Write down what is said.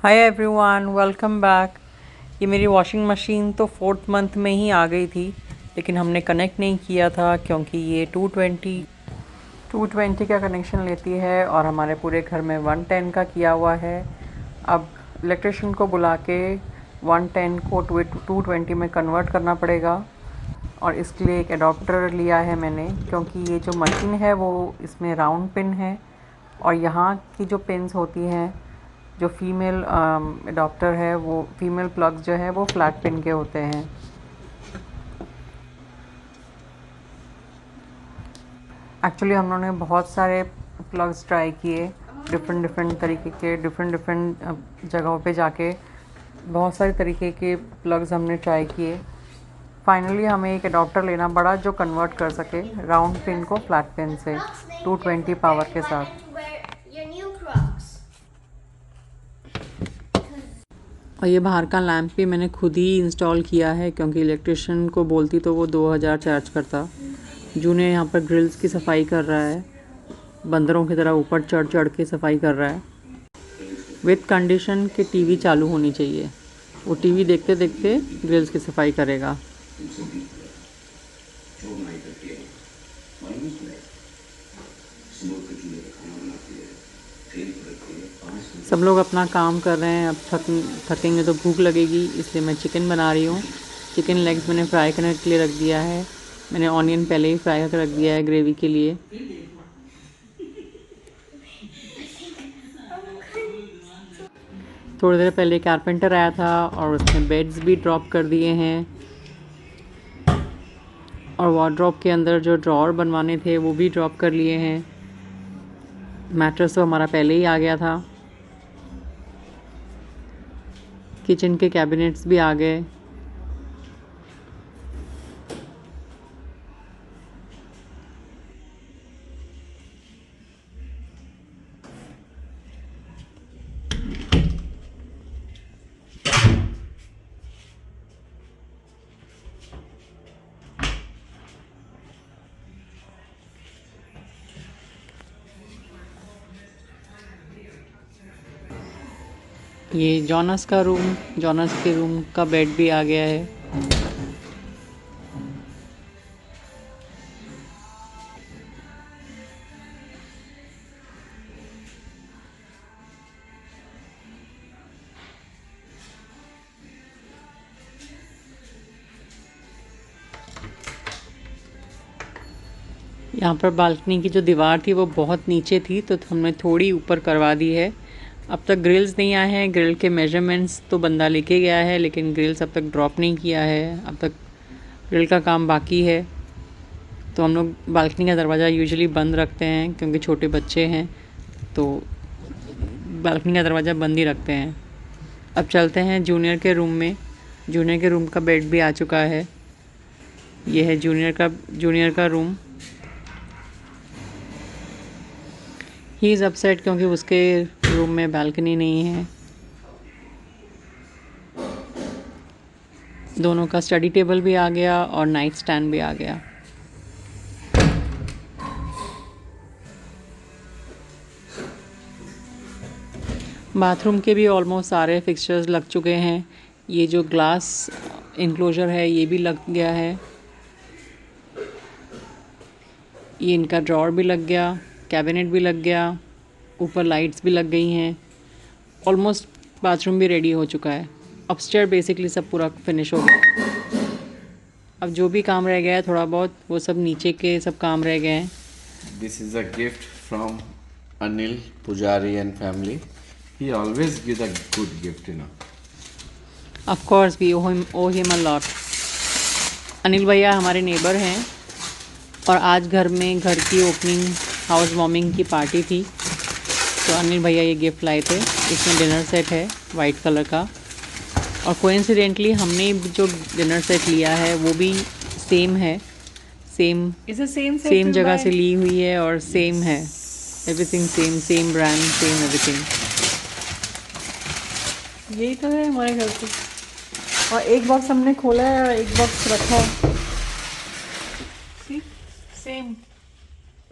Hi everyone, welcome back. ये मेरी washing machine तो 4th मंथ में ही आ गई थी, लेकिन हमने कनेक्ट नहीं किया था क्योंकि ये 220 का कनेक्शन लेती है और हमारे पूरे घर में 110 का किया हुआ है। अब इलेक्ट्रिशियन को बुला के 110 को 220 में कन्वर्ट करना पड़ेगा और इसके लिए एक एडाप्टर लिया है मैंने, क्योंकि ये जो मशीन है वो इसमें राउंड पिन है और यहाँ की जो पिन्स होती हैं, जो फीमेल एडाप्टर है, वो फीमेल प्लग्स जो है वो फ्लैट पिन के होते हैं। एक्चुअली हम लोगों ने बहुत सारे प्लग्स ट्राई किए, डिफरेंट तरीके के, डिफरेंट जगहों पे जाके बहुत सारे तरीके के प्लग्स हमने ट्राई किए। फाइनली हमें एक एडाप्टर लेना पड़ा जो कन्वर्ट कर सके राउंड पिन को फ्लैट पिन से 220 पावर के साथ। और ये बाहर का लैंप भी मैंने खुद ही इंस्टॉल किया है, क्योंकि इलेक्ट्रिशियन को बोलती तो वो 2000 चार्ज करता। जूनियर यहाँ पर ग्रिल्स की सफाई कर रहा है, बंदरों की तरह ऊपर चढ़ चढ़ के सफाई कर रहा है, विथ कंडीशन कि टीवी चालू होनी चाहिए। वो टीवी देखते देखते ग्रिल्स की सफाई करेगा। सब लोग अपना काम कर रहे हैं। अब थकेंगे तो भूख लगेगी, इसलिए मैं चिकन बना रही हूँ। चिकन लेग्स मैंने फ्राई करने के लिए रख दिया है। मैंने ऑनियन पहले ही फ्राई करके रख दिया है ग्रेवी के लिए। थोड़ी देर पहले कारपेंटर आया था और उसने बेड्स भी ड्रॉप कर दिए हैं, और वार्डरोब के अंदर जो ड्रॉअर बनवाने थे वो भी ड्रॉप कर लिए हैं। मैट्रेस तो हमारा पहले ही आ गया था। किचन के कैबिनेट्स भी आ गए। ये जॉनस के रूम का बेड भी आ गया है। यहाँ पर बालकनी की जो दीवार थी वो बहुत नीचे थी, तो हमने थोड़ी ऊपर करवा दी है। अब तक ग्रिल्स नहीं आए हैं। ग्रिल के मेजरमेंट्स तो बंदा लेके गया है, लेकिन ग्रिल्स अब तक ड्रॉप नहीं किया है। अब तक ग्रिल का काम बाकी है। तो हम लोग बालकनी का दरवाज़ा यूजुअली बंद रखते हैं, क्योंकि छोटे बच्चे हैं तो बालकनी का दरवाज़ा बंद ही रखते हैं। अब चलते हैं जूनियर के रूम में। जूनियर के रूम का बेड भी आ चुका है। ये है जूनियर का रूम। ही इज़ अपसेट क्योंकि उसके रूम में बालकनी नहीं है। दोनों का स्टडी टेबल भी आ गया और नाइट स्टैंड भी आ गया। बाथरूम के भी ऑलमोस्ट सारे फिक्सचर्स लग चुके हैं। ये जो ग्लास इनक्लोजर है ये भी लग गया है। ये इनका ड्रॉअर भी लग गया, कैबिनेट भी लग गया, ऊपर लाइट्स भी लग गई हैं। ऑलमोस्ट बाथरूम भी रेडी हो चुका है। अपस्टेयर बेसिकली सब पूरा फिनिश हो गया। अब जो भी काम रह गया है थोड़ा बहुत, वो सब नीचे के सब काम रह गए हैं। This is a gift from Anil Pujari and family. He always gives a good gift, you know. Of course, we owe him a lot. Anil भैया हमारे नेबर हैं और आज घर की ओपनिंग हाउस वार्मिंग की पार्टी थी, तो अनिल भैया ये गिफ्ट लाए थे। इसमें डिनर सेट है वाइट कलर का, और कोइंसिडेंटली हमने जो डिनर सेट लिया है वो भी सेम है। सेम जगह से ली हुई है और सेम है। Everything same brand, same everything. यही तो है हमारे घर पे। और एक बॉक्स हमने खोला है और एक बॉक्स रखा है। सेम